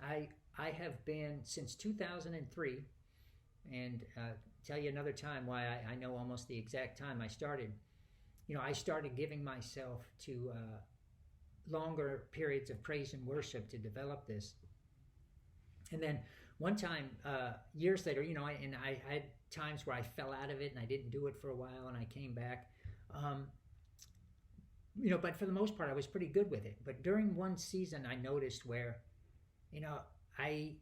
I have been since 2003, and tell you another time why I know almost the exact time I started. I started giving myself to longer periods of praise and worship to develop this. And then one time, years later, I had times where I fell out of it and I didn't do it for a while and I came back. Um, but for the most part, I was pretty good with it. But during one season, I noticed where, you know, I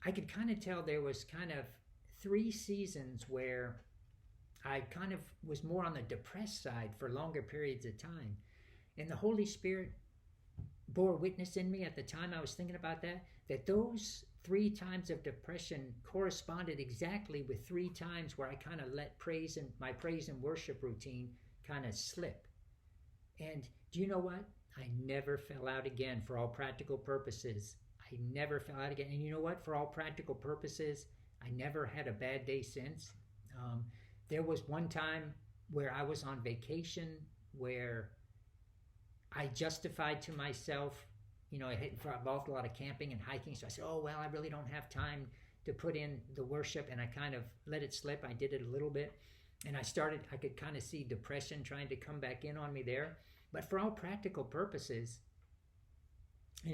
I could kind of tell there was kind of 3 seasons where I kind of was more on the depressed side for longer periods of time. And the Holy Spirit bore witness in me at the time I was thinking about that those 3 times of depression corresponded exactly with 3 times where I kind of let my praise and worship routine kind of slip. And do you know what? I never fell out again for all practical purposes. I never fell out again. And you know what? For all practical purposes, I never had a bad day since. There was one time where I was on vacation where I justified to myself, I had involved a lot of camping and hiking. So I said, oh, well, I really don't have time to put in the worship. And I kind of let it slip. I did it a little bit. And I could kind of see depression trying to come back in on me there. But for all practical purposes,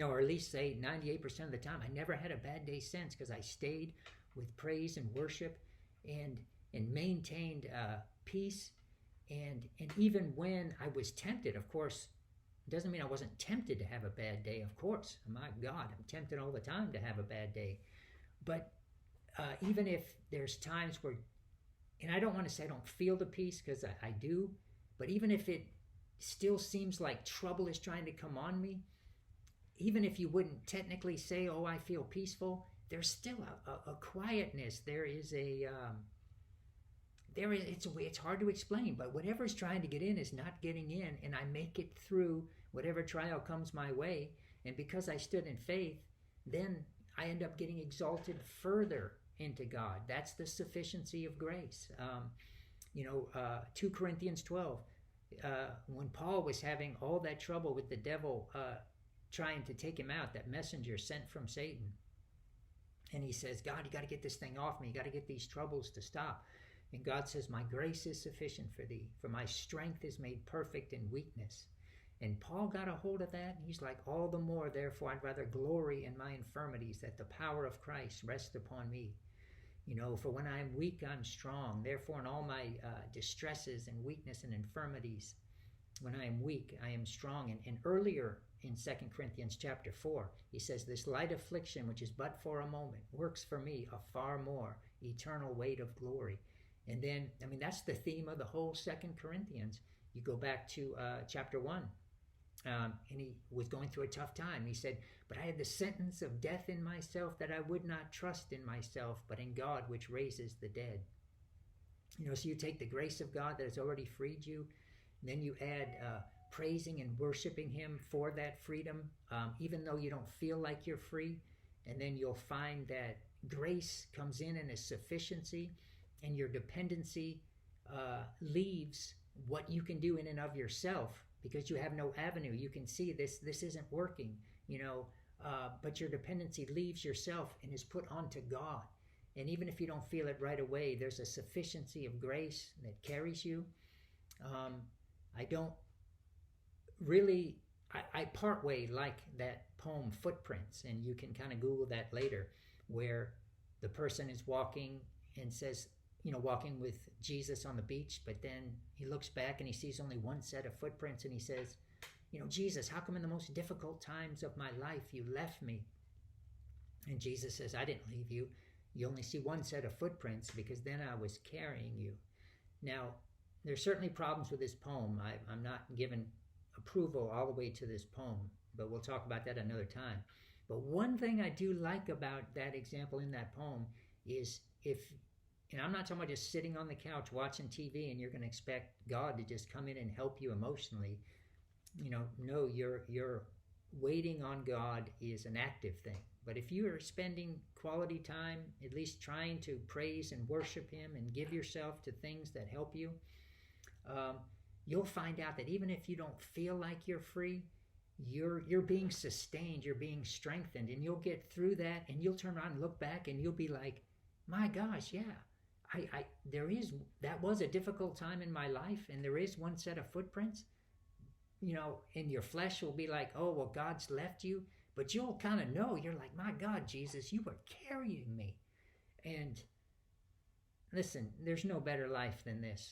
or at least say 98% of the time, I never had a bad day since because I stayed with praise and worship and maintained peace. And even when I was tempted, of course, it doesn't mean I wasn't tempted to have a bad day, of course. My God, I'm tempted all the time to have a bad day. But even if there's times where, and I don't want to say I don't feel the peace because I do, but even if it still seems like trouble is trying to come on me, even if you wouldn't technically say, oh, I feel peaceful, there's still a quietness. There is it's hard to explain, but whatever's trying to get in is not getting in, and I make it through whatever trial comes my way. And because I stood in faith, then I end up getting exalted further into God. That's the sufficiency of grace. 2 Corinthians 12, when Paul was having all that trouble with the devil trying to take him out, that messenger sent from Satan, and he says, God, you got to get this thing off me. You got to get these troubles to stop. And God says, my grace is sufficient for thee, for my strength is made perfect in weakness. And Paul got a hold of that, and he's like, all the more, therefore, I'd rather glory in my infirmities, that the power of Christ rest upon me. For when I am weak, I'm strong. Therefore, in all my distresses and weakness and infirmities, when I am weak, I am strong. And earlier in 2 Corinthians chapter 4, he says, this light affliction, which is but for a moment, works for me a far more eternal weight of glory. And then, that's the theme of the whole 2 Corinthians. You go back to chapter 1, and he was going through a tough time. He said, but I had the sentence of death in myself, that I would not trust in myself, but in God which raises the dead. So you take the grace of God that has already freed you, and then you add praising and worshiping him for that freedom, even though you don't feel like you're free. And then you'll find that grace comes in a sufficiency, and your dependency leaves what you can do in and of yourself, because you have no avenue. You can see this isn't working, but your dependency leaves yourself and is put onto God. And even if you don't feel it right away, there's a sufficiency of grace that carries you. I don't really, I partway like that poem Footprints, and you can kind of Google that later, where the person is walking and says, walking with Jesus on the beach, but then he looks back and he sees only one set of footprints, and he says, Jesus, how come in the most difficult times of my life you left me? And Jesus says, I didn't leave you. You only see one set of footprints because then I was carrying you. Now, there's certainly problems with this poem. I'm not given approval all the way to this poem, but we'll talk about that another time. But one thing I do like about that example in that poem is and I'm not talking about just sitting on the couch watching TV and you're going to expect God to just come in and help you emotionally. No, you're waiting on God is an active thing. But if you are spending quality time, at least trying to praise and worship him and give yourself to things that help you, you'll find out that even if you don't feel like you're free, you're being sustained, you're being strengthened, and you'll get through that, and you'll turn around and look back, and you'll be like, my gosh, yeah, there is, that was a difficult time in my life, and there is one set of footprints, and your flesh will be like, oh, well, God's left you, but you'll kind of know, you're like, my God, Jesus, you were carrying me. And listen, there's no better life than this.